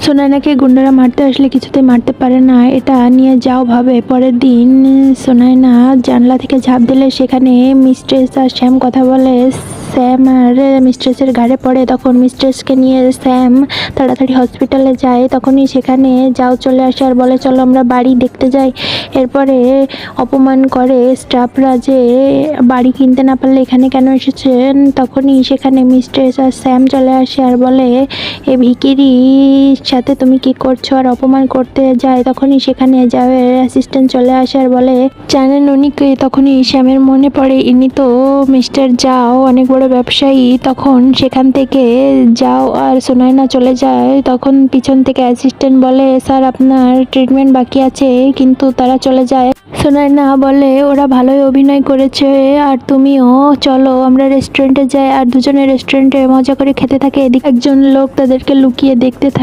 সোনাইনাকে গুন্ডারা মারতে আসলে কিছুতেই মারতে পারে না, এটা নিয়ে যাও ভাবে। পরের দিন সোনাইনা জানলা থেকে ঝাঁপ দিলে সেখানে মিস্ট্রেস আর শ্যাম কথা বলে। স্যাম আর মিস্ট্রেসের ঘাড়ে পড়ে। তখন মিস্ট্রেসকে নিয়ে স্যাম তাড়াতাড়ি হসপিটালে যায়। তখনই সেখানে যাও চলে আসে আর বলে চলো আমরা বাড়ি দেখতে যাই। এরপরে অপমান করে স্টাফরা যে বাড়ি কিনতে না পারলে এখানে কেন এসেছেন। তখনই সেখানে মিস্ট্রেস আর স্যাম চলে আসে আর বলে এ ভিকিরির সাথে তুমি কি করছো, আর অপমান করতে যায়। তখনই সেখানে যাওয়ের অ্যাসিস্ট্যান্ট চলে আসে আর বলে জানেন উনিকে। তখনই শ্যামের মনে পড়ে ইনি তো মিস্টার যাও, অনেক বড় ব্যবসায়ী। তখন সেখান থেকে যাও আর সোনাইনা চলে যায়। তখন পিছন থেকে অ্যাসিস্ট্যান্ট বলে স্যার আপনার ট্রিটমেন্ট বাকি আছে, কিন্তু তারা চলে যায়। সোনাইনা বলে ওরা ভালোই অভিনয় করেছে, আর তুমিও চলো আমরা রেস্টুরেন্টে যাই। আর দুজনে রেস্টুরেন্টে মজা করে খেতে থাকে। এদিকে একজন লোক তাদেরকে লুকিয়ে দেখতে থাকে।